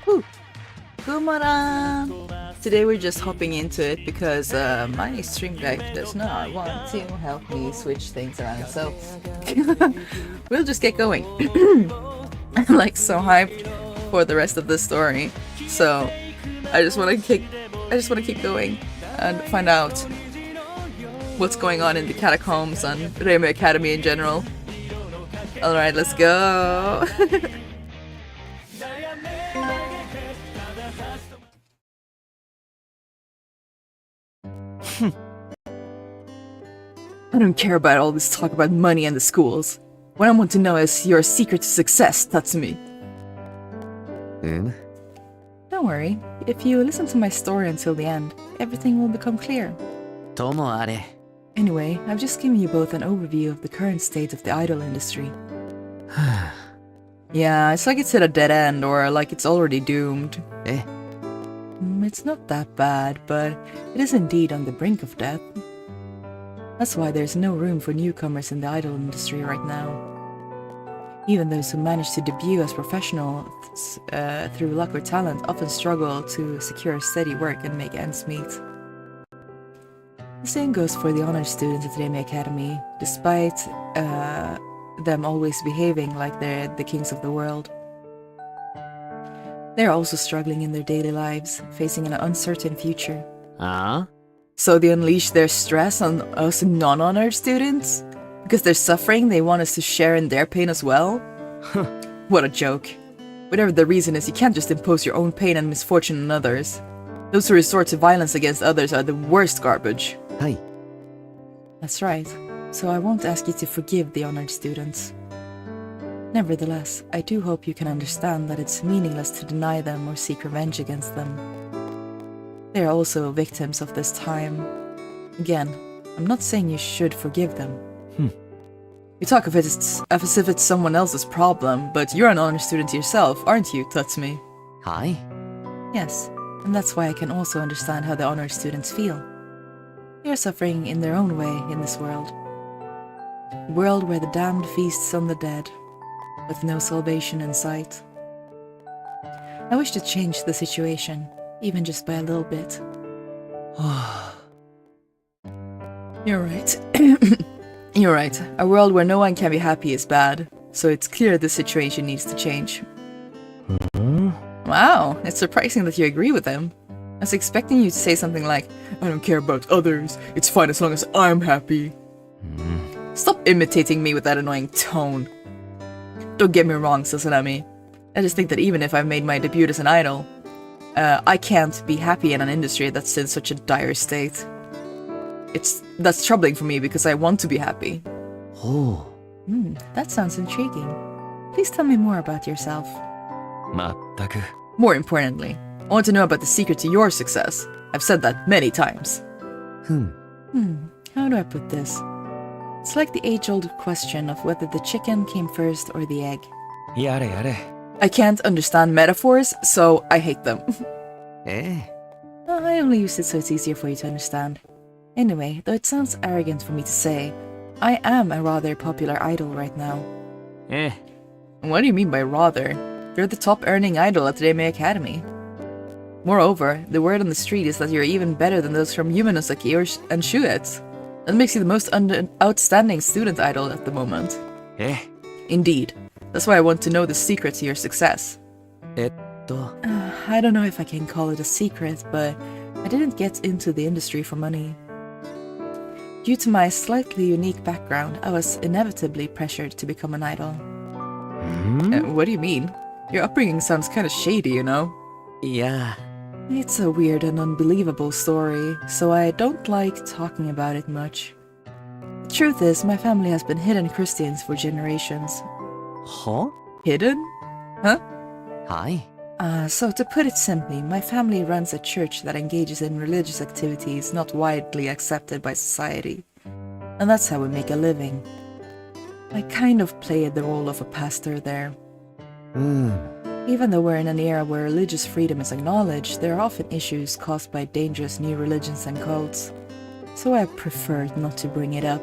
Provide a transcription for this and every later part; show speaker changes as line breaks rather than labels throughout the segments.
Woo! Kumaran! Today we're just hopping into it because my stream deck does not want to help me switch things around, so we'll just get going. I'm like so hyped for the rest of the story, so I just want to keep going and find out what's going on in the Catacombs and Remi Academy in general. Alright, let's go! I don't care about all this talk about money and the schools. What I want to know is your secret to success, Tatsumi. Don't worry. If you listen to my story until the end, everything will become clear. Anyway, I've just given you both an overview of the current state of the idol industry. Yeah, it's like it's at a dead end, or like it's already doomed. It's not that bad, but it is indeed on the brink of death. That's why there's no room for newcomers in the idol industry right now. Even those who manage to debut as professionals through luck or talent often struggle to secure steady work and make ends meet. The same goes for the honor students at Remi Academy, despite them always behaving like they're the kings of the world. They're also struggling in their daily lives, facing an uncertain future. So they unleash their stress on us non-honored students? Because they're suffering, they want us to share in their pain as well? What a joke. Whatever the reason is, you can't just impose your own pain and misfortune on others. Those who resort to violence against others are the worst garbage.
Hi.
That's right. So I won't ask you to forgive the honored students. Nevertheless, I do hope you can understand that it's meaningless to deny them or seek revenge against them. They are also victims of this time. Again, I'm not saying you should forgive them. You talk of it as if it's someone else's problem, but you're an honor student yourself, aren't you, Tatsumi?
Hi.
Yes, and that's why I can also understand how the honor students feel. They are suffering in their own way in this world. A world where the damned feasts on the dead, with no salvation in sight. I wish to change the situation, even just by a little bit. You're right. You're right. A world where no one can be happy is bad, so it's clear this situation needs to change. Wow, it's surprising that you agree with him. I was expecting you to say something like, I don't care about others, it's fine as long as I'm happy. Stop imitating me with that annoying tone. Don't get me wrong, Sasanami. I just think that even if I've made my debut as an idol, I can't be happy in an industry that's in such a dire state. That's troubling for me because I want to be happy. That sounds intriguing. Please tell me more about yourself. More importantly, I want to know about the secret to your success. I've said that many times. How do I put this? It's like the age-old question of whether the chicken came first or the egg. I can't understand metaphors, so I hate them. I only use it so it's easier for you to understand. Anyway, though it sounds arrogant for me to say, I am a rather popular idol right now. What do you mean by rather? You're the top-earning idol at Remi Academy. Moreover, the word on the street is that you're even better than those from Yumenosaki and Shuet. That makes you the most outstanding student idol at the moment. Indeed. That's why I want to know the secret to your success. I don't know if I can call it a secret, but I didn't get into the industry for money. Due to my slightly unique background, I was inevitably pressured to become an idol. What do you mean? Your upbringing sounds kind of shady, you know?
Yeah.
It's a weird and unbelievable story, so I don't like talking about it much. The truth is, my family has been hidden Christians for generations. Hidden? Huh?
Hi.
So to put it simply, my family runs a church that engages in religious activities not widely accepted by society. And that's how we make a living. I kind of played the role of a pastor there. Even though we're in an era where religious freedom is acknowledged, there are often issues caused by dangerous new religions and cults, so I preferred not to bring it up.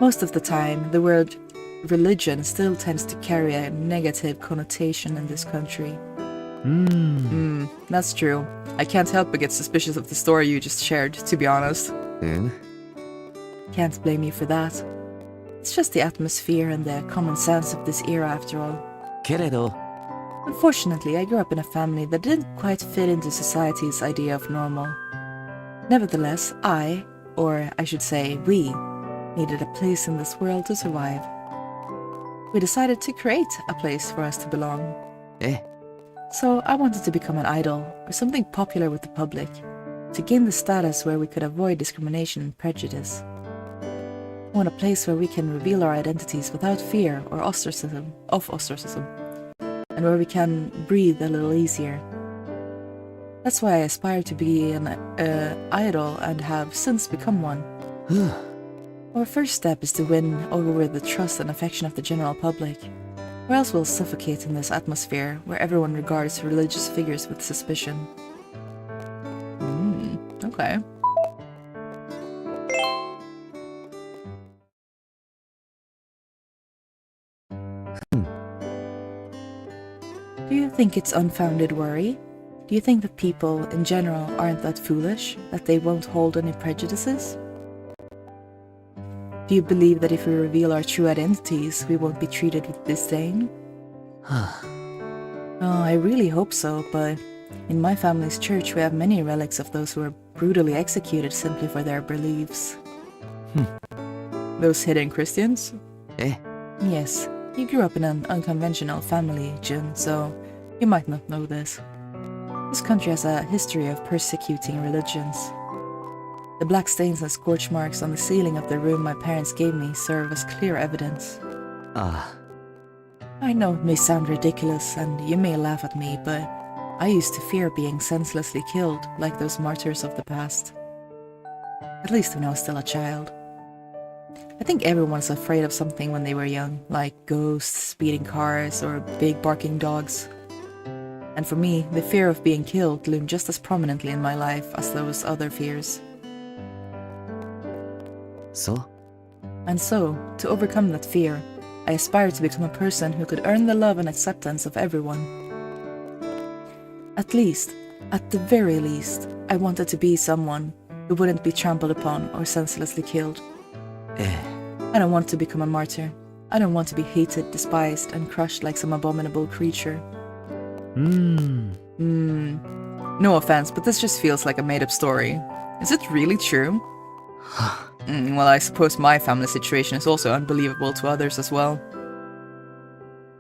Most of the time, the word religion still tends to carry a negative connotation in this country. That's true. I can't help but get suspicious of the story you just shared, to be honest. Can't blame you for that. It's just the atmosphere and the common sense of this era after all. Unfortunately, I grew up in a family that didn't quite fit into society's idea of normal. Nevertheless, or I should say we, needed a place in this world to survive. We decided to create a place for us to belong. So I wanted to become an idol, or something popular with the public, to gain the status where we could avoid discrimination and prejudice. I want a place where we can reveal our identities without fear or ostracism, and where we can breathe a little easier. That's why I aspire to be an idol and have since become one. Our first step is to win over the trust and affection of the general public, or else we'll suffocate in this atmosphere where everyone regards religious figures with suspicion. Okay. Do you think it's unfounded worry? Do you think that people, in general, aren't that foolish, that they won't hold any prejudices? Do you believe that if we reveal our true identities, we won't be treated with disdain? Oh, I really hope so, but in my family's church we have many relics of those who were brutally executed simply for their beliefs. Those hidden Christians? Yes, you grew up in an unconventional family, Jun, so you might not know this. This country has a history of persecuting religions. The black stains and scorch marks on the ceiling of the room my parents gave me serve as clear evidence. I know it may sound ridiculous and you may laugh at me, but I used to fear being senselessly killed like those martyrs of the past. At least when I was still a child. I think everyone's afraid of something when they were young, like ghosts, speeding cars, or big barking dogs. And for me, the fear of being killed loomed just as prominently in my life as those other fears. And so, to overcome that fear, I aspired to become a person who could earn the love and acceptance of everyone. At the very least, I wanted to be someone who wouldn't be trampled upon or senselessly killed. I don't want to become a martyr. I don't want to be hated, despised, and crushed like some abominable creature. No offense, but this just feels like a made-up story. Is it really true? Well, I suppose my family situation is also unbelievable to others as well.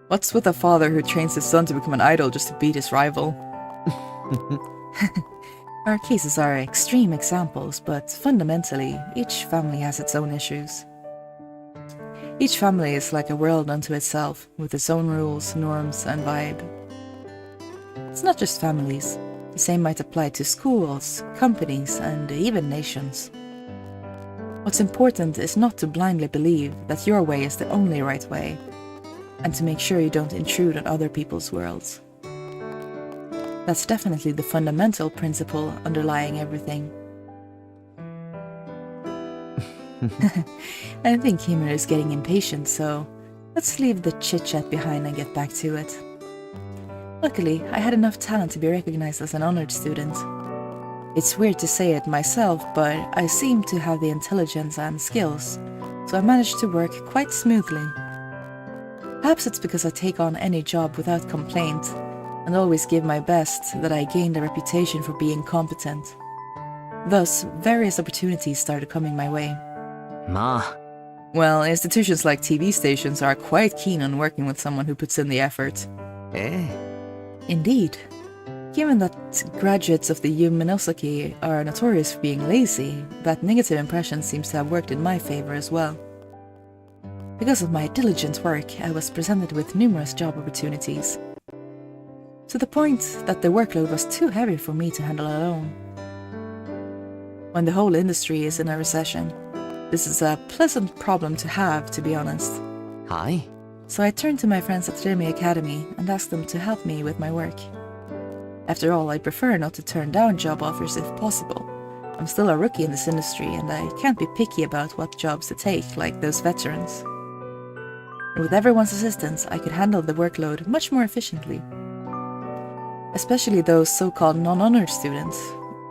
What's with a father who trains his son to become an idol just to beat his rival? Our cases are extreme examples, but fundamentally, each family has its own issues. Each family is like a world unto itself, with its own rules, norms, and vibe. It's not just families. The same might apply to schools, companies, and even nations. What's important is not to blindly believe that your way is the only right way, and to make sure you don't intrude on other people's worlds. That's definitely the fundamental principle underlying everything. I think Himmer is getting impatient, so let's leave the chit-chat behind and get back to it. Luckily, I had enough talent to be recognized as an honored student. It's weird to say it myself, but I seem to have the intelligence and skills, so I managed to work quite smoothly. Perhaps it's because I take on any job without complaint, and always give my best that I gained a reputation for being competent. Thus, various opportunities started coming my way. Well, institutions like TV stations are quite keen on working with someone who puts in the effort. Indeed. Given that graduates of the Yuminosaki are notorious for being lazy, that negative impression seems to have worked in my favor as well. Because of my diligent work, I was presented with numerous job opportunities, to the point that the workload was too heavy for me to handle alone. When the whole industry is in a recession, this is a pleasant problem to have, to be honest. So I turned to my friends at Remi Academy and asked them to help me with my work. After all, I prefer not to turn down job offers if possible. I'm still a rookie in this industry and I can't be picky about what jobs to take, like those veterans. and with everyone's assistance, I could handle the workload much more efficiently. Especially those so-called non-honor students,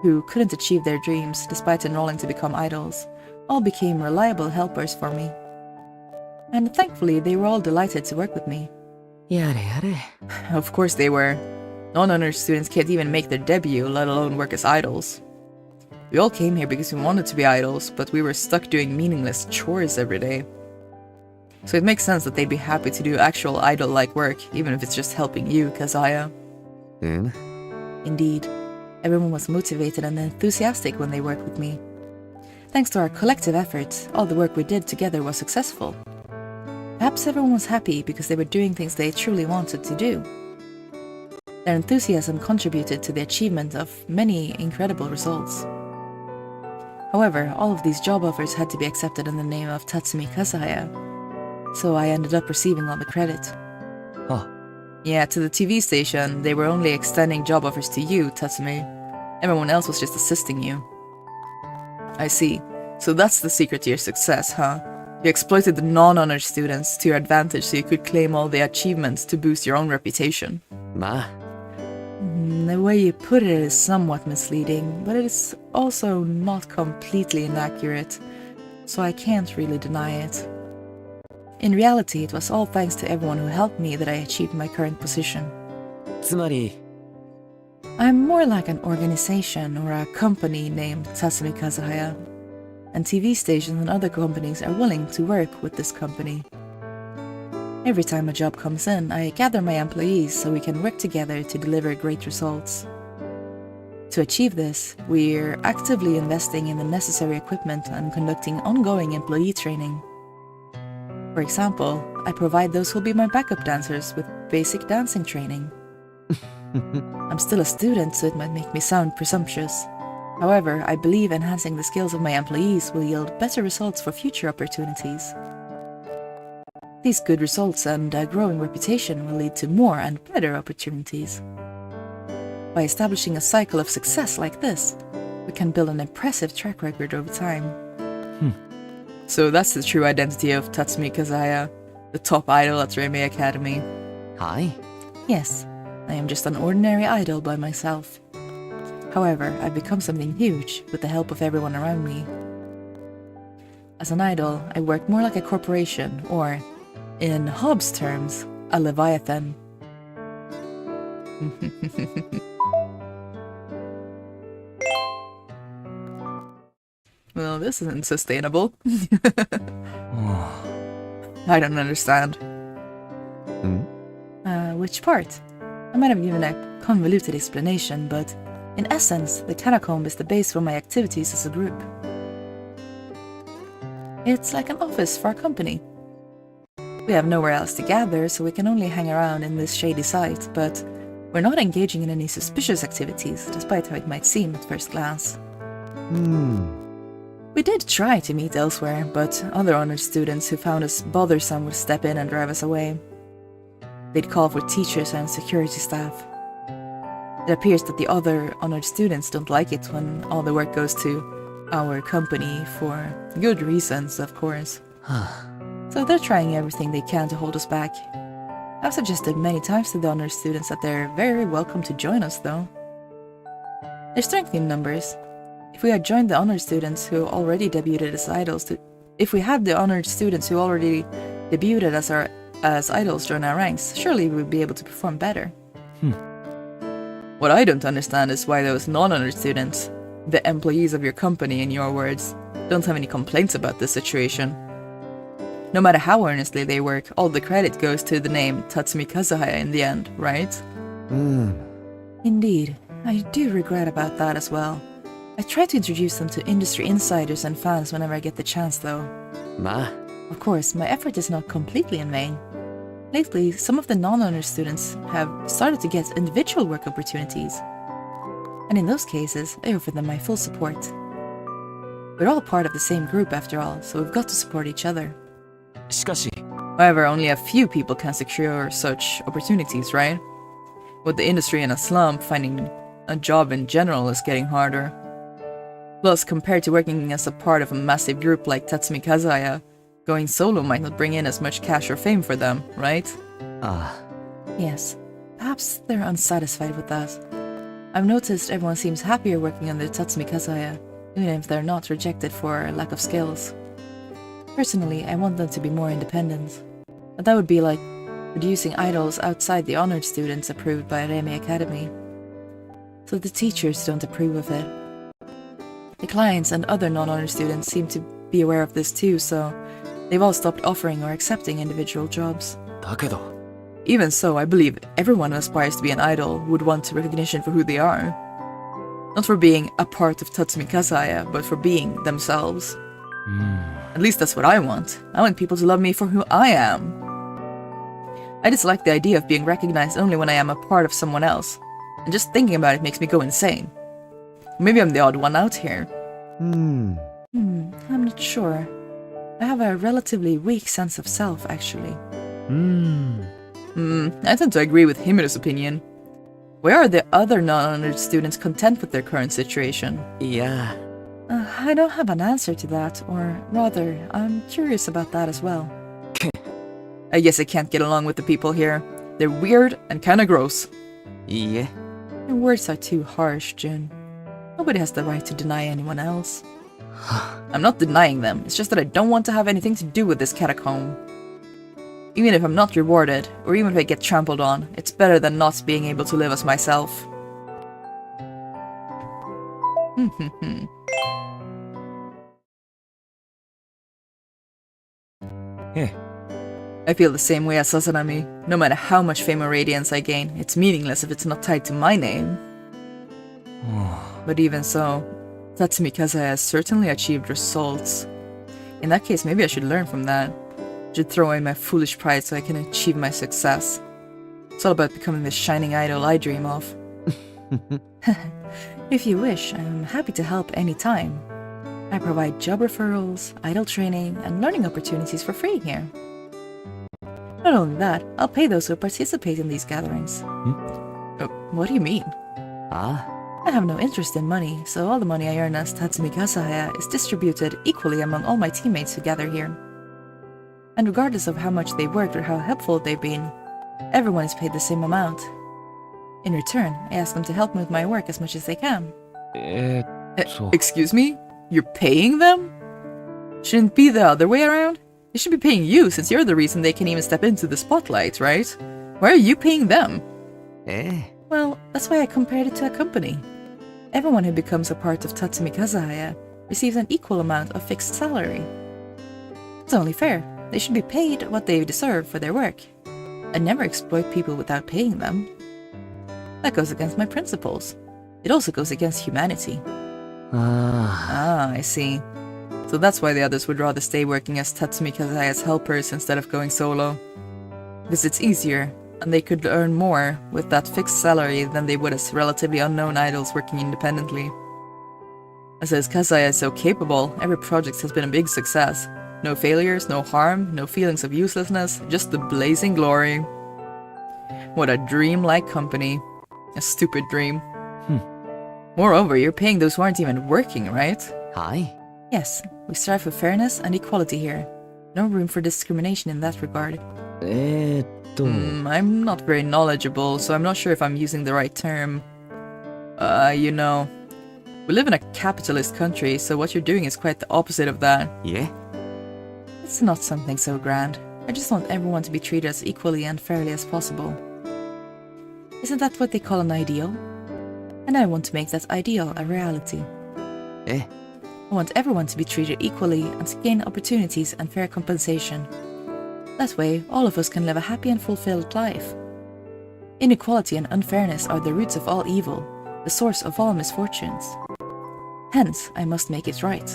who couldn't achieve their dreams despite enrolling to become idols, all became reliable helpers for me. And thankfully, they were all delighted to work with me.
Yare.
Of course they were. Non-honor students can't even make their debut, let alone work as idols. We all came here because we wanted to be idols, but we were stuck doing meaningless chores every day. So it makes sense that they'd be happy to do actual idol-like work, even if it's just helping you, Kazuya. Indeed, everyone was motivated and enthusiastic when they worked with me. Thanks to our collective efforts, all the work we did together was successful. Perhaps everyone was happy because they were doing things they truly wanted to do. Their enthusiasm contributed to the achievement of many incredible results. However, all of these job offers had to be accepted in the name of Tatsumi Kazuya, so I ended up receiving all the credit.
Oh.
Yeah, to the TV station, they were only extending job offers to you, Tatsumi. Everyone else was just assisting you. I see. So that's the secret to your success, huh? You exploited the non-honor students to your advantage so you could claim all the achievements to boost your own reputation.
Ma.
The way you put it is somewhat misleading, but it is also not completely inaccurate, so I can't really deny it. In reality, it was all thanks to everyone who helped me that I achieved my current position.
つまり
I'm more like an organization or a company named Tatsumi Kazuhaya, and TV stations and other companies are willing to work with this company. Every time a job comes in, I gather my employees so we can work together to deliver great results. To achieve this, we're actively investing in the necessary equipment and conducting ongoing employee training. For example, I provide those who'll be my backup dancers with basic dancing training. I'm still a student, so it might make me sound presumptuous. However, I believe enhancing the skills of my employees will yield better results for future opportunities. These good results and a growing reputation will lead to more and better opportunities. By establishing a cycle of success like this, we can build an impressive track record over time. So that's the true identity of Tatsumi Kazuya, the top idol at Remi Academy.
Hi.
Yes, I am just an ordinary idol by myself. However, I've become something huge with the help of everyone around me. As an idol, I work more like a corporation, or, in Hobbes' terms, a leviathan. Well, this isn't sustainable. I don't understand. Which part? I might have given a convoluted explanation, but in essence, the Catacomb is the base for my activities as a group. It's like an office for our company. We have nowhere else to gather, so we can only hang around in this shady site, but we're not engaging in any suspicious activities, despite how it might seem at first glance. We did try to meet elsewhere, but other honored students who found us bothersome would step in and drive us away. They'd call for teachers and security staff. It appears that the other honored students don't like it when all the work goes to our company, for good reasons, of course. So they're trying everything they can to hold us back. I've suggested many times to the honored students that they're very welcome to join us, though. They're strength in numbers. If we had joined the honored students who already debuted as idols, if we had the honored students who already debuted as idols join our ranks, surely we would be able to perform better. What I don't understand is why those non-honored students, the employees of your company in your words, don't have any complaints about this situation. No matter how earnestly they work, all the credit goes to the name Tatsumi Kazuhaya in the end, right? Indeed, I do regret about that as well. I try to introduce them to industry insiders and fans whenever I get the chance, though. Of course, my effort is not completely in vain. Lately, some of the non-honor students have started to get individual work opportunities. And in those cases, I offer them my full support. We're all part of the same group after all, so we've got to support each other.
しかし
However, only a few people can secure such opportunities, right? With the industry in a slump, finding a job in general is getting harder. Plus, compared to working as a part of a massive group like Tatsumi Kazuhaya, Going solo might not bring in as much cash or fame for them, right? Yes. Perhaps they're unsatisfied with that. I've noticed everyone seems happier working under Tatsumi Kazaya, even if they're not rejected for lack of skills. Personally, I want them to be more independent. But that would be like producing idols outside the honored students approved by Remi Academy. So the teachers don't approve of it. The clients and other non-honored students seem to be aware of this too, so they've all stopped offering or accepting individual jobs.
だけど
Even so, I believe everyone who aspires to be an idol would want recognition for who they are. Not for being a part of Tatsumi Kazaya, but for being themselves. At least that's what I want. I want people to love me for who I am. I dislike the idea of being recognized only when I am a part of someone else, and just thinking about it makes me go insane. Maybe I'm the odd one out here. I'm not sure. I have a relatively weak sense of self, actually. I tend to agree with Himiru's opinion. Where are the other non-honored students content with their current situation?
Yeah.
I don't have an answer to that, or rather, I'm curious about that as well. I guess I can't get along with the people here. They're weird and kinda gross.
Yeah.
Your words are too harsh, Jun. Nobody has the right to deny anyone else. I'm not denying them, it's just that I don't want to have anything to do with this catacomb. Even if I'm not rewarded, or even if I get trampled on, it's better than not being able to live as myself. I feel the same way as Sazanami. No matter how much fame or radiance I gain, it's meaningless if it's not tied to my name. But even so, Tatsumi Kazaya has certainly achieved results. In that case, maybe I should learn from that. I should throw away my foolish pride so I can achieve my success. It's all about becoming the shining idol I dream of. If you wish, I'm happy to help anytime. I provide job referrals, idol training, and learning opportunities for free here. Not only that, I'll pay those who participate in these gatherings. What do you mean? I have no interest in money, so all the money I earn as Tatsumi Kazaya is distributed equally among all my teammates who gather here. And regardless of how much they worked or how helpful they've been, everyone is paid the same amount. In return, I ask them to help me with my work as much as they can. Excuse me? You're paying them? Shouldn't it be the other way around? They should be paying you since you're the reason they can even step into the spotlight, right? Why are you paying them? Well, that's why I compared it to a company. Everyone who becomes a part of Tatsumi Kazaya receives an equal amount of fixed salary. It's only fair. They should be paid what they deserve for their work. I never exploit people without paying them. That goes against my principles. It also goes against humanity. I see. So that's why the others would rather stay working as Tatsumi Kazaya's helpers instead of going solo. Because it's easier, and they could earn more with that fixed salary than they would as relatively unknown idols working independently. As Kazaya is so capable, every project has been a big success. No failures, no harm, no feelings of uselessness, just the blazing glory. What a dream-like company. A stupid dream. Moreover, you're paying those who aren't even working, right? Yes, we strive for fairness and equality here. No room for discrimination in that regard. I'm not very knowledgeable, so I'm not sure if I'm using the right term. You know, we live in a capitalist country, so what you're doing is quite the opposite of that. It's not something so grand. I just want everyone to be treated as equally and fairly as possible. Isn't that what they call an ideal? And I want to make that ideal a reality. I want everyone to be treated equally and to gain opportunities and fair compensation. That way, all of us can live a happy and fulfilled life. Inequality and unfairness are the roots of all evil, the source of all misfortunes. Hence, I must make it right.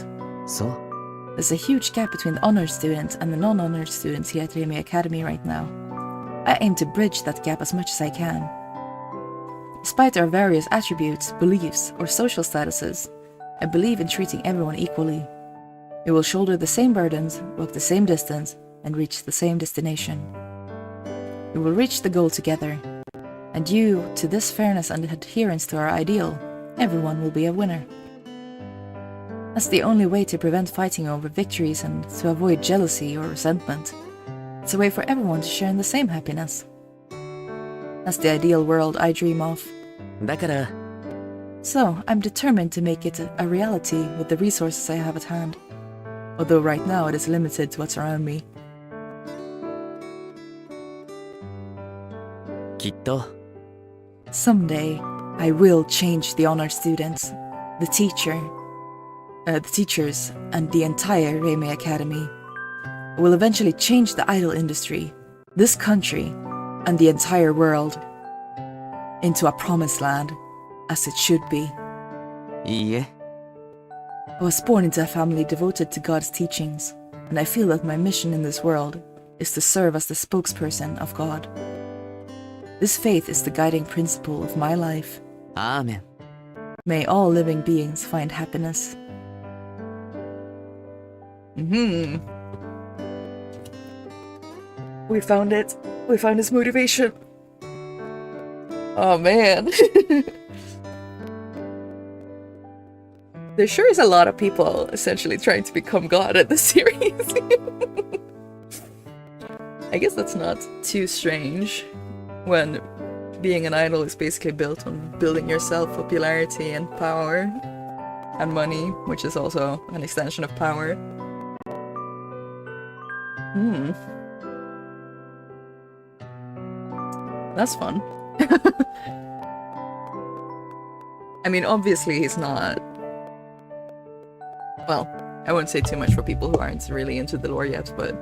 There's a huge gap between the honored students and the non-honored students here at Remi Academy right now. I aim to bridge that gap as much as I can. Despite our various attributes, beliefs, or social statuses, I believe in treating everyone equally. We will shoulder the same burdens, walk the same distance, and reach the same destination. We will reach the goal together, and due to this fairness and adherence to our ideal, everyone will be a winner. That's the only way to prevent fighting over victories and to avoid jealousy or resentment. It's a way for everyone to share in the same happiness. That's the ideal world I dream of.
だから、
So, I'm determined to make it a reality with the resources I have at hand. Although right now it is limited to what's around me.
きっと、
Someday, I will change the honor students, the teachers, and the entire Reime Academy. I will eventually change the idol industry, this country, and the entire world into a promised land, as it should be.
いいえ。
I was born into a family devoted to God's teachings, and I feel that my mission in this world is to serve as the spokesperson of God. This faith is the guiding principle of my life.
アーメン。
May all living beings find happiness. We found it. We found his motivation. Oh man. There sure is a lot of people essentially trying to become God in this series. I guess that's not too strange when being an idol is basically built on building yourself popularity and power and money, which is also an extension of power. That's fun. I mean, obviously he's not... Well, I won't say too much for people who aren't really into the lore yet, but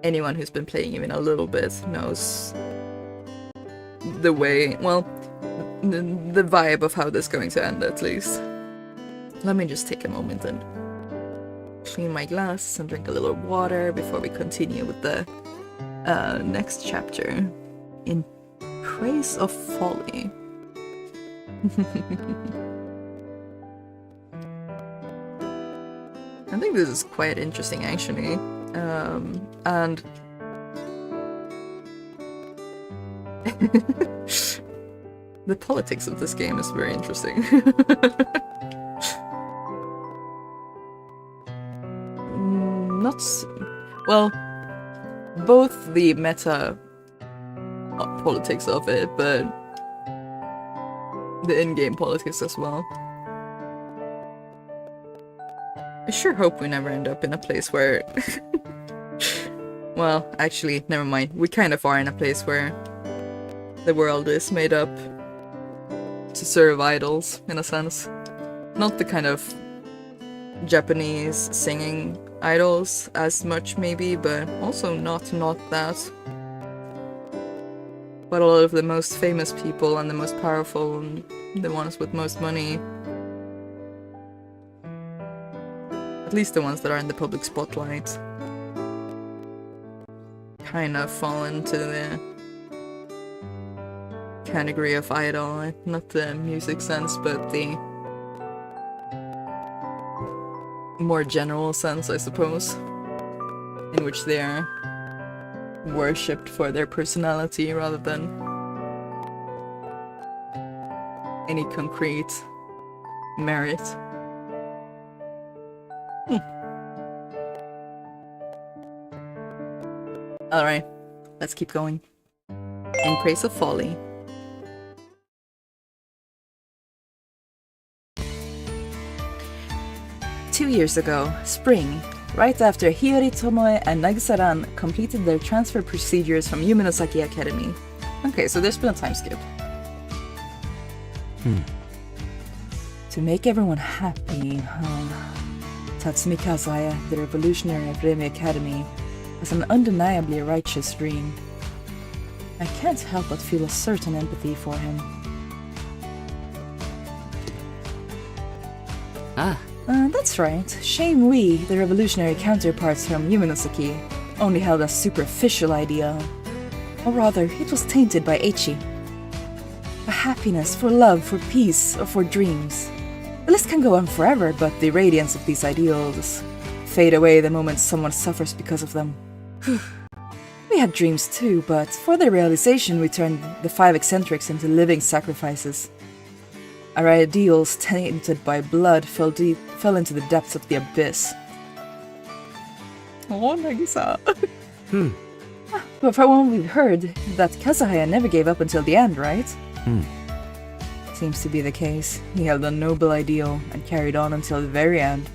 anyone who's been playing even a little bit knows the way, well, the vibe of how this is going to end, at least. Let me just take a moment and clean my glass and drink a little water before we continue with the next chapter. In Praise of Folly. I think this is quite interesting, actually. And the politics of this game is very interesting. Well, both the meta politics of it, but the in-game politics as well. I sure hope we never end up in a place where... Well, actually, never mind. We kind of are in a place where the world is made up to serve idols, in a sense. Not the kind of Japanese singing idols as much, maybe, but also not that. But a lot of the most famous people and the most powerful and the ones with most money, at least the ones that are in the public spotlight, kind of fall into the category of idol. Not the music sense, but the more general sense, I suppose, in which they are worshipped for their personality rather than any concrete merit. Alright, let's keep going. In Praise of Folly. Two years ago, spring, right after Hiyori Tomoe and Nagisa-ran completed their transfer procedures from Yumenosaki Academy. Okay, so there's been a time skip. To make everyone happy, Tatsumi Kazaya, the revolutionary of Reime Academy, has an undeniably righteous dream. I can't help but feel a certain empathy for him. That's right. Shame we, the revolutionary counterparts from Yumenosaki, only held a superficial ideal. Or rather, it was tainted by Echi. For happiness, for love, for peace, or for dreams. The list can go on forever, but the radiance of these ideals fade away the moment someone suffers because of them. We had dreams too, but for their realization we turned the 5 eccentrics into living sacrifices. Our ideals, tainted by blood, fell into the depths of the abyss. Oh, Nagisa. But from what we've heard, that Kazahaya never gave up until the end, right? Seems to be the case. He held a noble ideal and carried on until the very end.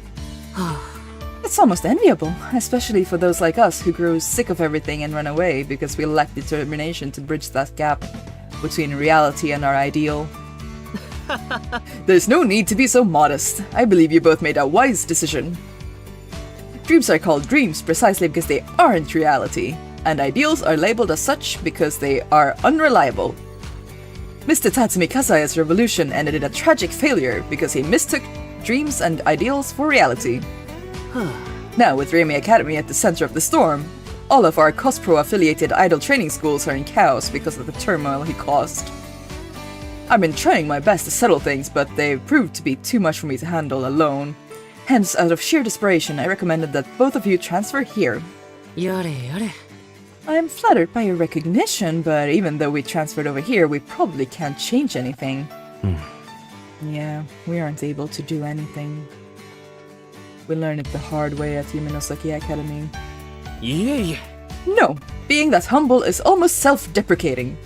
It's almost enviable, especially for those like us who grew sick of everything and ran away because we lacked determination to bridge that gap between reality and our ideal. There's no need to be so modest. I believe you both made a wise decision. Dreams are called dreams precisely because they aren't reality, and ideals are labeled as such because they are unreliable. Mr. Tatsumi Kasaya's revolution ended in a tragic failure because he mistook dreams and ideals for reality. Now, with Remi Academy at the center of the storm, all of our Cospro-affiliated idol training schools are in chaos because of the turmoil he caused. I've been trying my best to settle things, but they've proved to be too much for me to handle alone. Hence, out of sheer desperation, I recommended that both of you transfer here.
Yare.
I am flattered by your recognition, but even though we transferred over here, we probably can't change anything. Yeah, we aren't able to do anything. We learned it the hard way at Yumenosaki Academy.
Yeah.
No, being that humble is almost self-deprecating.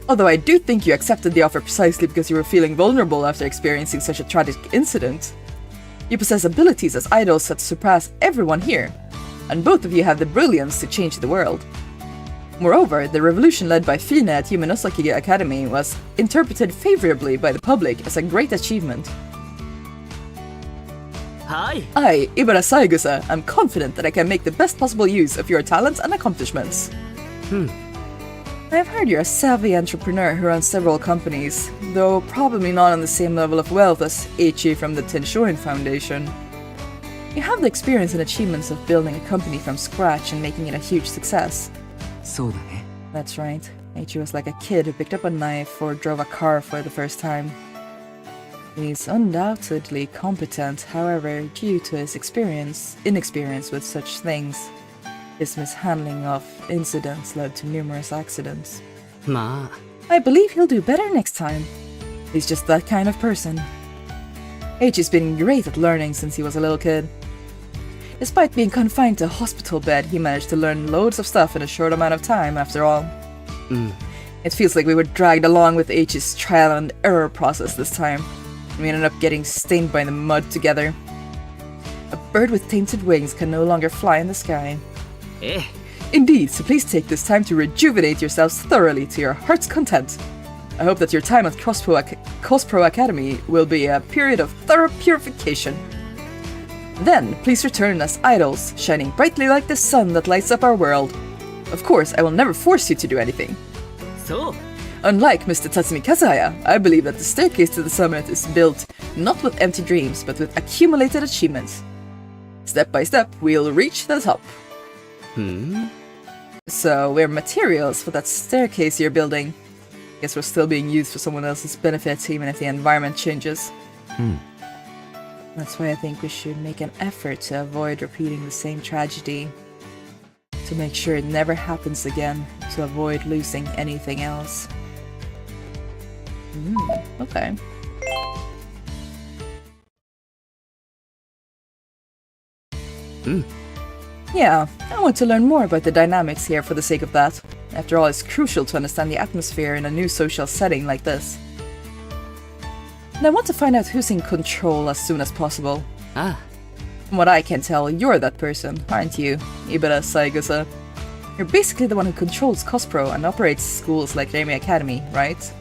Although I do think you accepted the offer precisely because you were feeling vulnerable after experiencing such a tragic incident. You possess abilities as idols that surpass everyone here, and both of you have the brilliance to change the world. Moreover, the revolution led by Fine at Yumenosaki Academy was interpreted favorably by the public as a great achievement.
Hi.
I, Ibara Saigusa, am confident that I can make the best possible use of your talents and accomplishments. I've heard you're a savvy entrepreneur who runs several companies, though probably not on the same level of wealth as Eiichi from the Tenshoin Foundation. You have the experience and achievements of building a company from scratch and making it a huge success.
そうだね。
That's right. Eiichi was like a kid who picked up a knife or drove a car for the first time. He's undoubtedly competent, however, due to his inexperience with such things. His mishandling of incidents led to numerous accidents.
まあ。
I believe he'll do better next time. He's just that kind of person. Eiichi's been great at learning since he was a little kid. Despite being confined to a hospital bed, he managed to learn loads of stuff in a short amount of time, after all. It feels like we were dragged along with Eiichi's trial and error process this time. We ended up getting stained by the mud together. A bird with tainted wings can no longer fly in the sky. Indeed, so please take this time to rejuvenate yourselves thoroughly to your heart's content. I hope that your time at Cospro Academy will be a period of thorough purification. Then, please return as idols, shining brightly like the sun that lights up our world. Of course, I will never force you to do anything.
So?
Unlike Mr. Tatsumi Kazahaya, I believe that the staircase to the summit is built not with empty dreams, but with accumulated achievements. Step by step, we'll reach the top. So, we're materials for that staircase you're building. Guess we're still being used for someone else's benefit, even if the environment changes. That's why I think we should make an effort to avoid repeating the same tragedy. To make sure it never happens again, to avoid losing anything else. Okay. Yeah, I want to learn more about the dynamics here for the sake of that. After all, it's crucial to understand the atmosphere in a new social setting like this. And I want to find out who's in control as soon as possible. From what I can tell, you're that person, aren't you, Ibara Saigusa? You're basically the one who controls Cospro and operates schools like Remi Academy, right?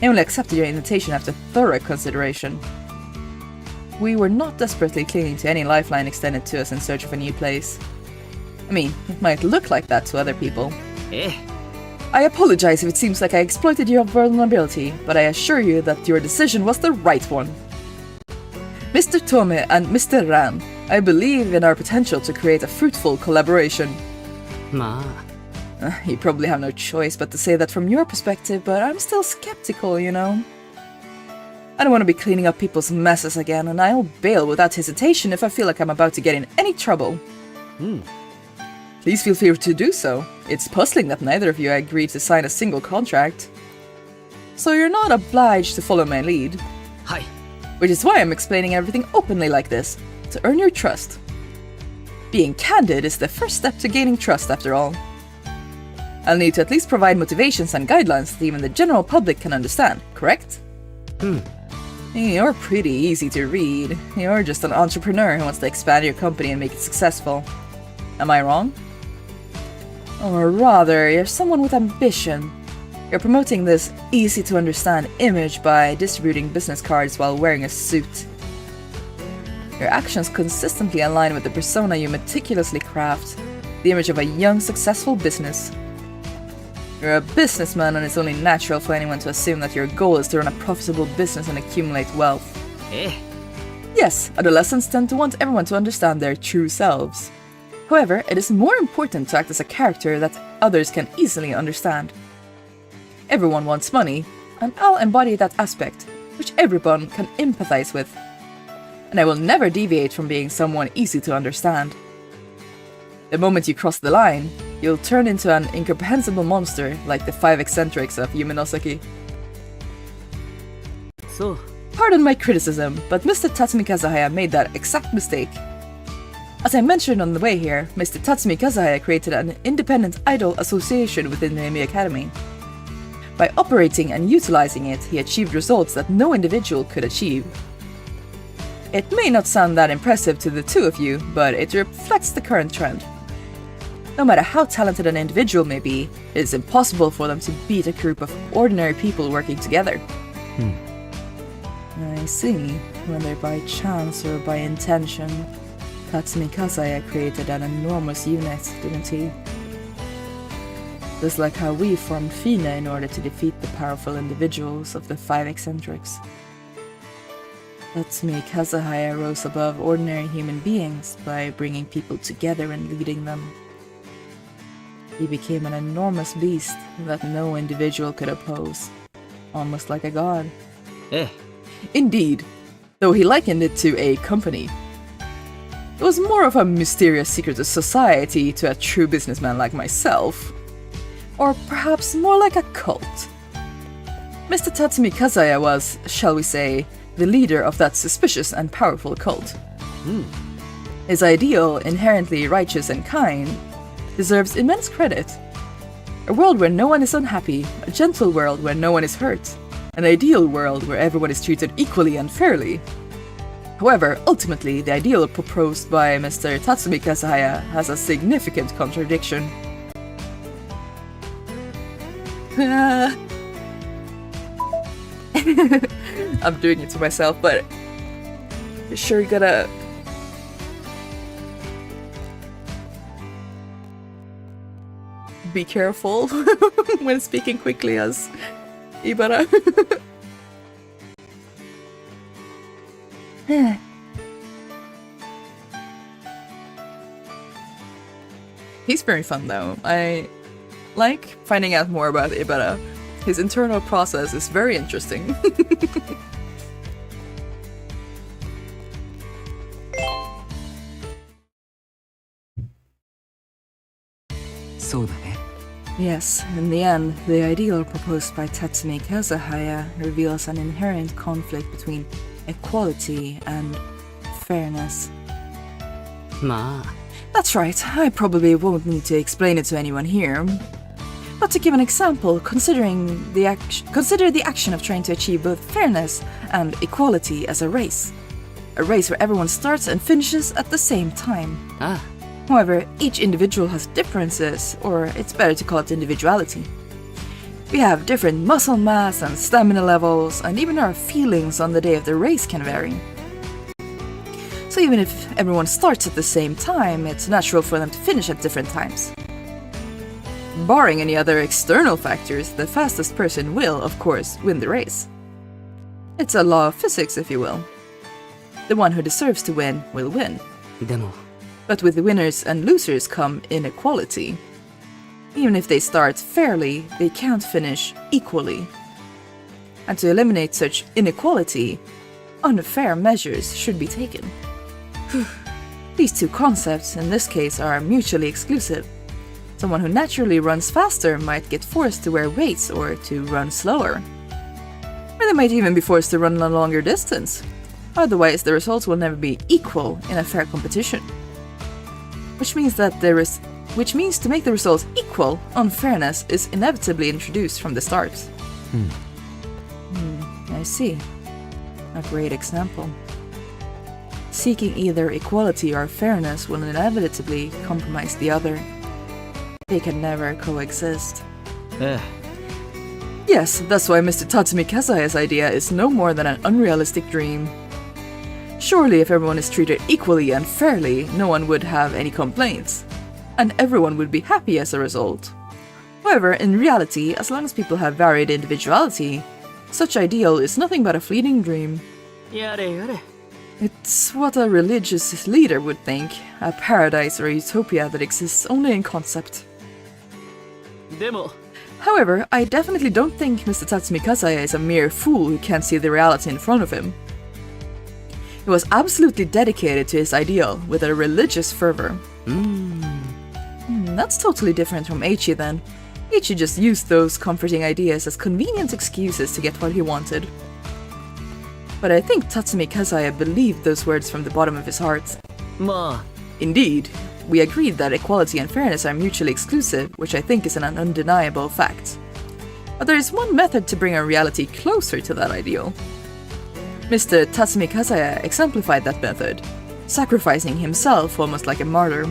I only accepted your invitation after thorough consideration. We were not desperately clinging to any lifeline extended to us in search of a new place. I mean, it might look like that to other people. I apologize if it seems like I exploited your vulnerability, but I assure you that your decision was the right one. Mr. Tome and Mr. Ran, I believe in our potential to create a fruitful collaboration. You probably have no choice but to say that from your perspective, but I'm still skeptical, you know? I don't want to be cleaning up people's messes again, and I'll bail without hesitation if I feel like I'm about to get in any trouble. Please feel free to do so. It's puzzling that neither of you agreed to sign a single contract. so you're not obliged to follow my lead.
はい
Which is why I'm explaining everything openly like this, to earn your trust. Being candid is the first step to gaining trust, after all. I'll need to at least provide motivations and guidelines that even the general public can understand, correct? You're pretty easy to read. You're just an entrepreneur who wants to expand your company and make it successful. Am I wrong? Or rather, you're someone with ambition. You're promoting this easy-to-understand image by distributing business cards while wearing a suit. Your actions consistently align with the persona you meticulously craft, the image of a young, successful business. You're a businessman, and it's only natural for anyone to assume that your goal is to run a profitable business and accumulate wealth.
ええ
Yes, adolescents tend to want everyone to understand their true selves. However, it is more important to act as a character that others can easily understand. Everyone wants money, and I'll embody that aspect, which everyone can empathize with. And I will never deviate from being someone easy to understand. The moment you cross the line, you'll turn into an incomprehensible monster like the 5 eccentrics of Yumenosaki.
そう
Pardon my criticism, but Mr. Tatsumi Kazahaya made that exact mistake. As I mentioned on the way here, Mr. Tatsumi Kazahaya created an independent idol association within the Emi Academy. By operating and utilizing it, he achieved results that no individual could achieve. It may not sound that impressive to the two of you, but it reflects the current trend. No matter how talented an individual may be, it is impossible for them to beat a group of ordinary people working together. I see. Whether by chance or by intention, Tatsumi Kazaya created an enormous unit, didn't he? Just like how we formed FINA in order to defeat the powerful individuals of the 5 eccentrics. Tatsumi Kazahaya rose above ordinary human beings by bringing people together and leading them. He became an enormous beast that no individual could oppose, almost like a god.
ええ
Indeed, though he likened it to a company. It was more of a mysterious secret of society to a true businessman like myself. Or perhaps more like a cult. Mr. Tatsumi Kazaya was, shall we say, the leader of that suspicious and powerful cult. His ideal, inherently righteous and kind, deserves immense credit. A world where no one is unhappy, a gentle world where no one is hurt, an ideal world where everyone is treated equally and fairly. However, ultimately, the ideal proposed by Mr. Tatsumi Kazahaya has a significant contradiction. I'm doing it to myself, but you sure gotta... be careful when speaking quickly as Ibara. He's very fun though. I like finding out more about Ibara. His internal process is very interesting.
そうだね
Yes, in the end, the ideal proposed by Tatsumi Kazahaya reveals an inherent conflict between equality and fairness.
まあ
That's right, I probably won't need to explain it to anyone here. But to give an example, consider the action of trying to achieve both fairness and equality as a race. A race where everyone starts and finishes at the same time.
あ
However, each individual has differences, or it's better to call it individuality. We have different muscle mass and stamina levels, and even our feelings on the day of the race can vary. So even if everyone starts at the same time, it's natural for them to finish at different times. Barring any other external factors, the fastest person will, of course, win the race. It's a law of physics, if you will. The one who deserves to win will win.
でも
But with the winners and losers come inequality. Even if they start fairly, they can't finish equally. And to eliminate such inequality, unfair measures should be taken. These two concepts, in this case, are mutually exclusive. Someone who naturally runs faster might get forced to wear weights or to run slower. they might even be forced to run a longer distance. Otherwise, the results will never be equal in a fair competition. Which means to make the results equal, unfairness is inevitably introduced from the start. I see. A great example. Seeking either equality or fairness will inevitably compromise the other. They can never coexist. Yes, that's why Mr. Tatsumi Kazaya's idea is no more than an unrealistic dream. Surely if everyone is treated equally and fairly, no one would have any complaints. And everyone would be happy as a result. However, in reality, as long as people have varied individuality, such ideal is nothing but a fleeting dream. It's what a religious leader would think, a paradise or a utopia that exists only in concept. However, I definitely don't think Mr. Tatsumi Kazaya is a mere fool who can't see the reality in front of him. He was absolutely dedicated to his ideal, with a religious fervor. That's totally different from Eiichi then. Eiichi just used those comforting ideas as convenient excuses to get what he wanted. But I think Tatsumi Kazaya believed those words from the bottom of his heart. Indeed, we agreed that equality and fairness are mutually exclusive, which I think is an undeniable fact. But there is one method to bring our reality closer to that ideal. Mr. Tatsumi Kazaya exemplified that method, sacrificing himself almost like a martyr.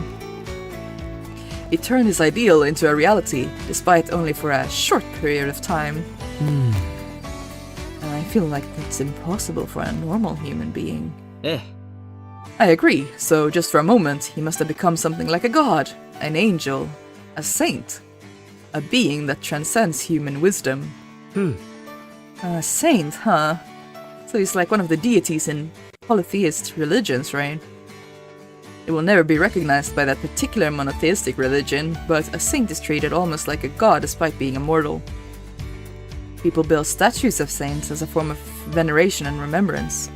He turned his ideal into a reality, despite only for a short period of time. I feel like that's impossible for a normal human being. I agree, so just for a moment, he must have become something like a god, an angel, a saint, a being that transcends human wisdom. A saint, huh? So he's like one of the deities in polytheist religions, right? It will never be recognized by that particular monotheistic religion, but a saint is treated almost like a god despite being immortal. People build statues of saints as a form of veneration and remembrance.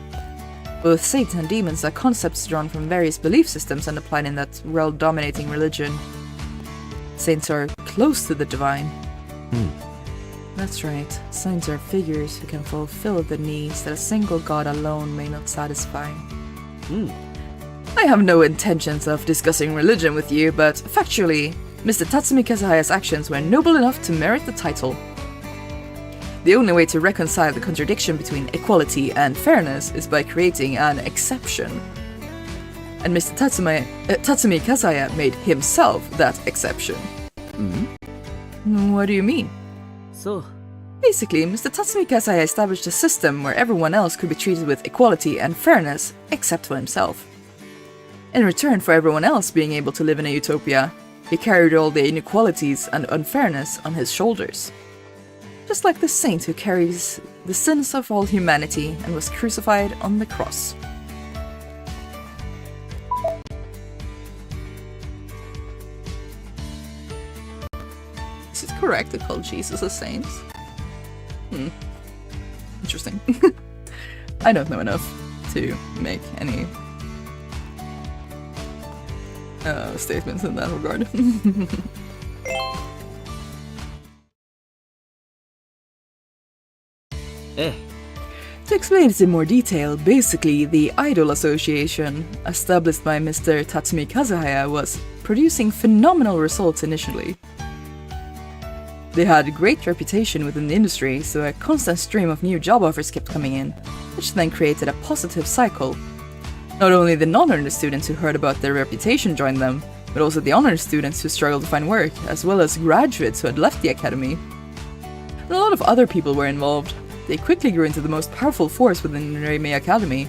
Both saints and demons are concepts drawn from various belief systems and applied in that world-dominating religion. Saints are close to the divine. That's right, saints are figures who can fulfill the needs that a single god alone may not satisfy. I have no intentions of discussing religion with you, but factually, Mr. Tatsumi Kazaya's actions were noble enough to merit the title. The only way to reconcile the contradiction between equality and fairness is by creating an exception. And Mr. Tatsumi Kazaya made himself that exception. What do you mean? Basically, Mr. Tatsumi Kazaya established a system where everyone else could be treated with equality and fairness, except for himself. In return for everyone else being able to live in a utopia, he carried all the inequalities and unfairness on his shoulders. Just like the saint who carries the sins of all humanity and was crucified on the cross. Is it correct to call Jesus a saint? Interesting. I don't know enough to make any statements in that regard. To explain it in more detail, basically the Idol Association, established by Mr. Tatsumi Kazahaya, was producing phenomenal results initially. They had a great reputation within the industry, so a constant stream of new job offers kept coming in, which then created a positive cycle. Not only the non-honors students who heard about their reputation joined them, but also the honors students who struggled to find work, as well as graduates who had left the academy. And a lot of other people were involved. They quickly grew into the most powerful force within the Reimei Academy.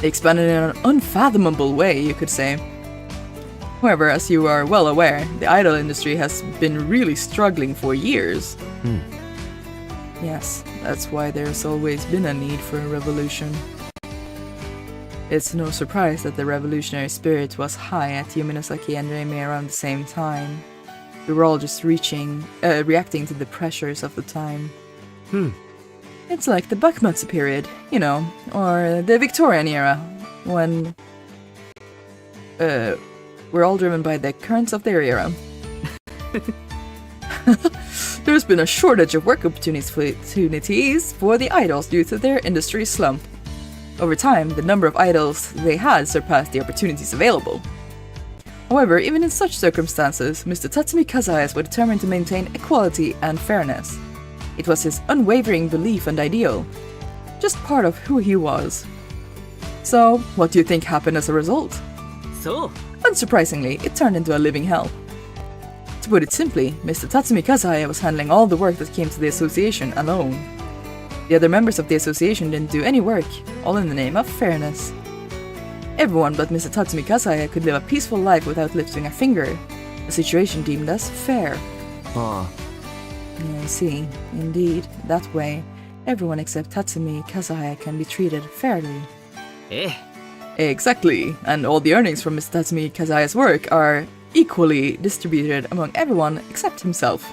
They expanded in an unfathomable way, you could say. However, as you are well aware, the idol industry has been really struggling for years. Yes, that's why there's always been a need for a revolution. It's no surprise that the revolutionary spirit was high at Yuminosaki and Reimei around the same time. We were all just reacting to the pressures of the time. It's like the Bakumatsu period, you know, or the Victorian era, when we're all driven by the currents of their era. There's been a shortage of work opportunities for the idols due to their industry slump. Over time, the number of idols they had surpassed the opportunities available. However, even in such circumstances, Mr. Tatsumi Kazaya was determined to maintain equality and fairness. It was his unwavering belief and ideal, just part of who he was. So, what do you think happened as a result?
So?
Unsurprisingly, it turned into a living hell. To put it simply, Mr. Tatsumi Kazaya was handling all the work that came to the association alone. The other members of the association didn't do any work, all in the name of fairness. Everyone but Mr. Tatsumi Kazaya could live a peaceful life without lifting a finger, a situation deemed as fair. I see. Indeed, that way, everyone except Tatsumi Kazaya can be treated fairly. Exactly, and all the earnings from Mr. Tatsumi Kazaya's work are equally distributed among everyone except himself.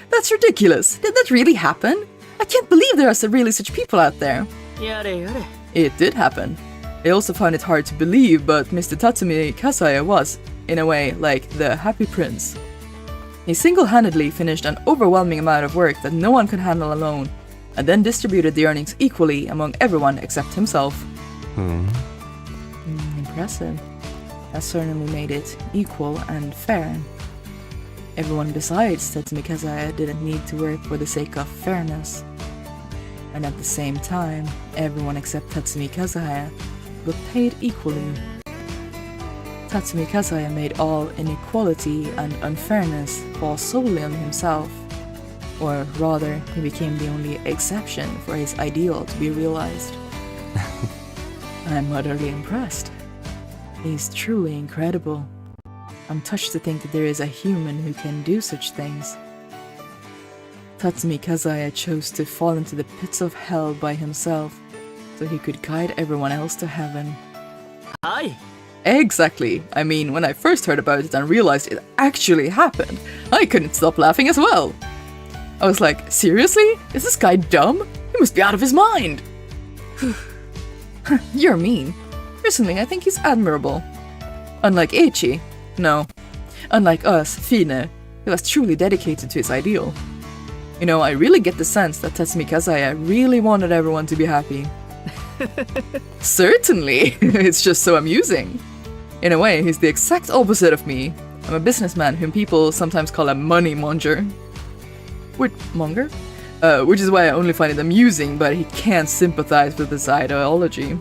That's ridiculous! Did that really happen? I can't believe there are really such people out there. It did happen. I also found it hard to believe, but Mr. Tatsumi Kazaya was, in a way, like the Happy Prince. He single-handedly finished an overwhelming amount of work that no one could handle alone, and then distributed the earnings equally among everyone except himself. Impressive. That certainly made it equal and fair. Everyone besides Tatsumi Kazaya didn't need to work for the sake of fairness. And at the same time, everyone except Tatsumi Kazaya got paid equally. Tatsumi Kazaya made all inequality and unfairness fall solely on himself. Or rather, he became the only exception for his ideal to be realized. I'm utterly impressed. He's truly incredible. I'm touched to think that there is a human who can do such things. Tatsumi Kazaya chose to fall into the pits of hell by himself, so he could guide everyone else to heaven.
Aye.
Exactly. I mean, when I first heard about it and realized it actually happened, I couldn't stop laughing as well. I was like, seriously? Is this guy dumb? He must be out of his mind! You're mean. Personally, I think he's admirable. Unlike unlike us, Fine, he was truly dedicated to his ideal. You know, I really get the sense that Tatsumi Kazaya really wanted everyone to be happy. Certainly! It's just so amusing. In a way, he's the exact opposite of me. I'm a businessman whom people sometimes call a money monger. Which is why I only find it amusing, but he can't sympathize with this ideology.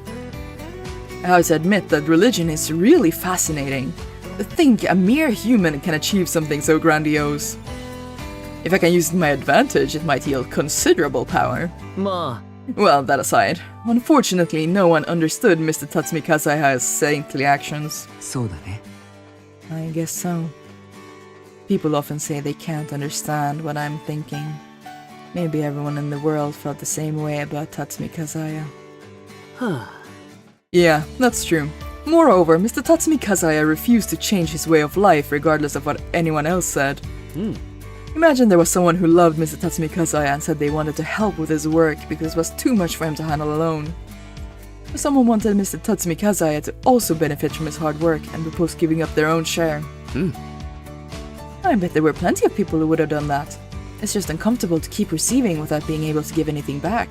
I have to admit that religion is really fascinating. To think a mere human can achieve something so grandiose. If I can use it to my advantage, it might yield considerable power. Well, that aside, unfortunately no one understood Mr. Tatsumi Kazaya's saintly actions. I guess so. People often say they can't understand what I'm thinking. Maybe everyone in the world felt the same way about Tatsumi Kazaya. Yeah, that's true. Moreover, Mr. Tatsumi Kazaya refused to change his way of life regardless of what anyone else said. Imagine there was someone who loved Mr. Tatsumi Kazaya and said they wanted to help with his work because it was too much for him to handle alone. Or someone wanted Mr. Tatsumi Kazaya to also benefit from his hard work and proposed giving up their own share. I bet there were plenty of people who would have done that. It's just uncomfortable to keep receiving without being able to give anything back.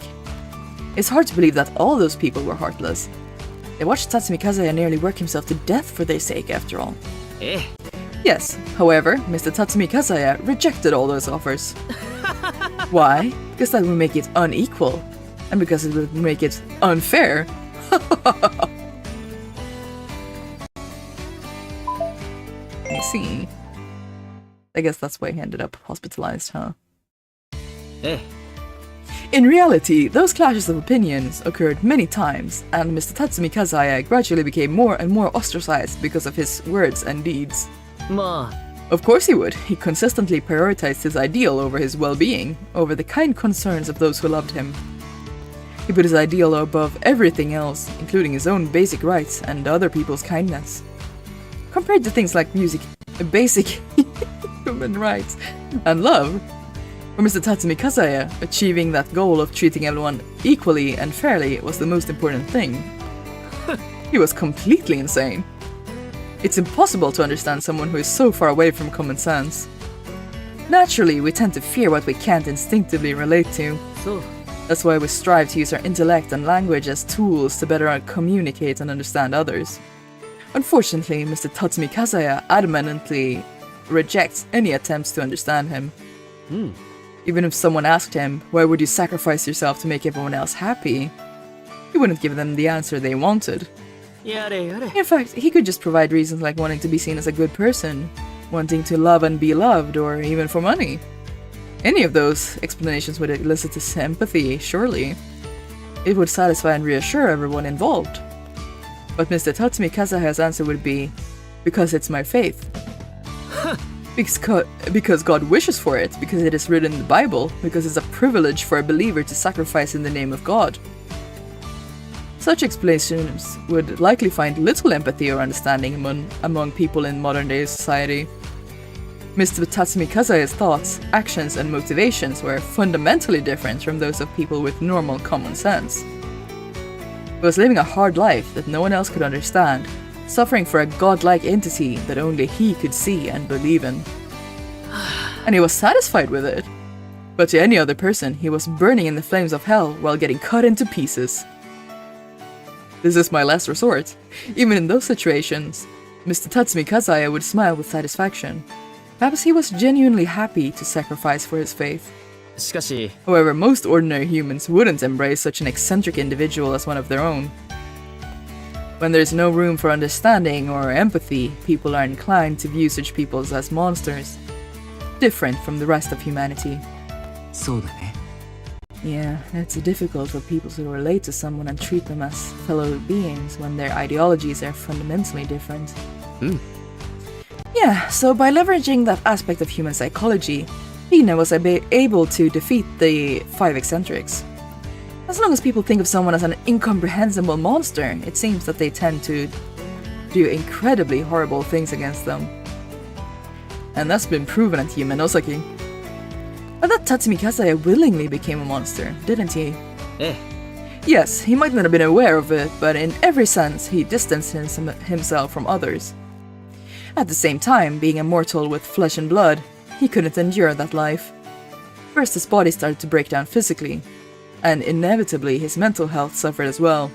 It's hard to believe that all those people were heartless. They watched Tatsumi Kazaya nearly work himself to death for their sake, after all. Yes, however, Mr. Tatsumi Kazaya rejected all those offers. Why? Because that would make it unequal. And because it would make it unfair. I see. I guess that's why he ended up hospitalized, huh? In reality, those clashes of opinions occurred many times, and Mr. Tatsumi Kazaya gradually became more and more ostracized because of his words and deeds. Of course he would. He consistently prioritized his ideal over his well-being, over the kind concerns of those who loved him. He put his ideal above everything else, including his own basic rights and other people's kindness. Compared to things like music, basic human rights, and love, for Mr. Tatsumi Kazaya, achieving that goal of treating everyone equally and fairly was the most important thing. He was completely insane. It's impossible to understand someone who is so far away from common sense. Naturally, we tend to fear what we can't instinctively relate to.
So,
That's why we strive to use our intellect and language as tools to better communicate and understand others. Unfortunately, Mr. Tatsumi Kazaya adamantly rejects any attempts to understand him. Even if someone asked him, why would you sacrifice yourself to make everyone else happy? He wouldn't give them the answer they wanted.
yare.
In fact, he could just provide reasons like wanting to be seen as a good person, wanting to love and be loved, or even for money. Any of those explanations would elicit his sympathy, surely. It would satisfy and reassure everyone involved. But Mr. Tatsumi Kazaya's answer would be, because it's my faith. Because God wishes for it, because it is written in the Bible, because it's a privilege for a believer to sacrifice in the name of God. Such explanations would likely find little empathy or understanding among people in modern-day society. Mr. Tatsumi Kazaya's thoughts, actions, and motivations were fundamentally different from those of people with normal common sense. He was living a hard life that no one else could understand, suffering for a godlike entity that only he could see and believe in. And he was satisfied with it. But to any other person, he was burning in the flames of hell while getting cut into pieces. This is my last resort. Even in those situations, Mr. Tatsumi Kazaya would smile with satisfaction. Perhaps he was genuinely happy to sacrifice for his faith.
しかし、
However, most ordinary humans wouldn't embrace such an eccentric individual as one of their own. When there's no room for understanding or empathy, people are inclined to view such people as monsters, different from the rest of humanity.
そうだね。
Yeah, it's difficult for people to relate to someone and treat them as fellow beings when their ideologies are fundamentally different. Yeah, so by leveraging that aspect of human psychology, Hina was able to defeat the five eccentrics. As long as people think of someone as an incomprehensible monster, it seems that they tend to do incredibly horrible things against them. And that's been proven at Himenosaki. But that Tatsumi Kazaya willingly became a monster, didn't he?
ええ。
Yes, he might not have been aware of it, but in every sense, he distanced himself from others. At the same time, being a mortal with flesh and blood, he couldn't endure that life. First, his body started to break down physically, and inevitably his mental health suffered as well.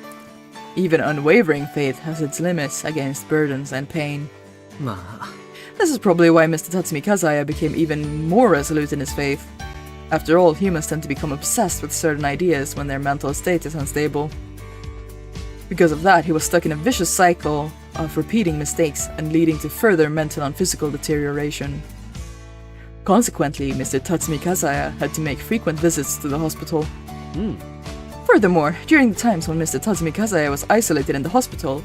Even unwavering faith has its limits against burdens and pain.
まあ、
This is probably why Mr. Tatsumi Kazaya became even more resolute in his faith. After all, humans tend to become obsessed with certain ideas when their mental state is unstable. Because of that, he was stuck in a vicious cycle of repeating mistakes and leading to further mental and physical deterioration. Consequently, Mr. Tatsumi Kazaya had to make frequent visits to the hospital. Furthermore, during the times when Mr. Tatsumi Kazaya was isolated in the hospital,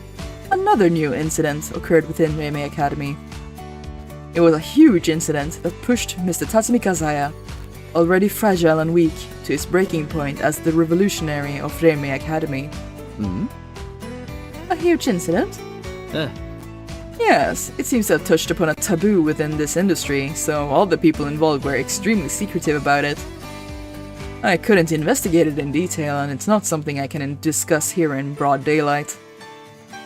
another new incident occurred within Reimei Academy. It was a huge incident that pushed Mr. Tatsumi Kazaya, already fragile and weak, to his breaking point as the revolutionary of Reimei Academy. A huge incident?
ええ。
Yes, it seems to have touched upon a taboo within this industry, so all the people involved were extremely secretive about it. I couldn't investigate it in detail, and it's not something I can discuss here in broad daylight.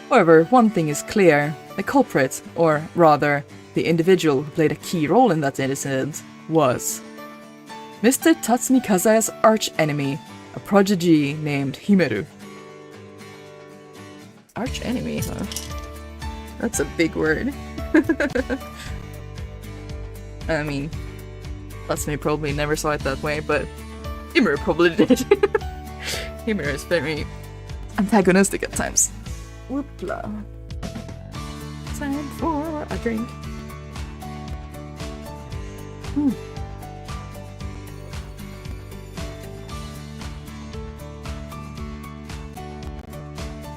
However, one thing is clear: the culprit, or rather, the individual who played a key role in that incident, was Mr. Tatsumi Kazaya's arch-enemy, a prodigy named Himeru. Arch-enemy, huh? That's a big word. I mean, Tatsumi probably never saw it that way, but Himeru probably did. Himeru is very antagonistic at times. Whoopla. Time for a drink.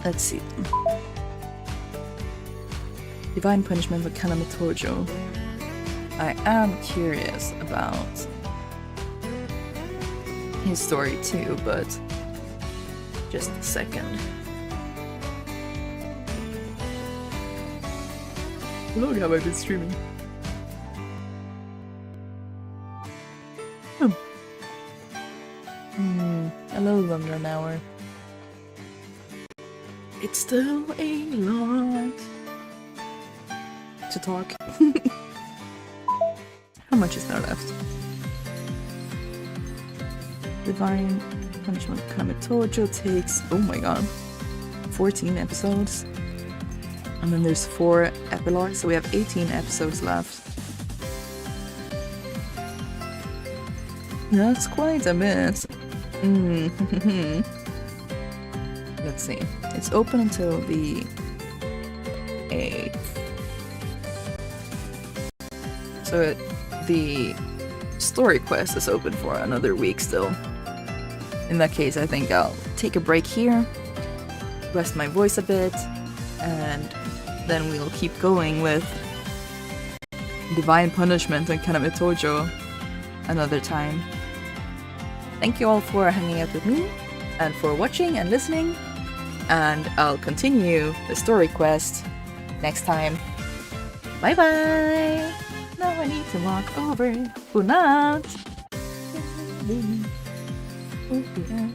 Let's see. Divine Punishment of Kanamitojo. I am curious about his story too, but just a second. How long have I been streaming? A little under an hour. It's still a lot. to talk. How much is there left? Divine Punishment Kamitojo takes, oh my god, 14 episodes. And then there's 4 epilogues, so we have 18 episodes left. That's quite a bit. Let's see. It's open until the 8th. So the story quest is open for another week still. In that case, I think I'll take a break here, rest my voice a bit, and then we'll keep going with Divine Punishment and Kaname Tojo another time. Thank you all for hanging out with me, and for watching and listening, and I'll continue the story quest next time. Bye bye! Now I need to walk over Fanart. Okay.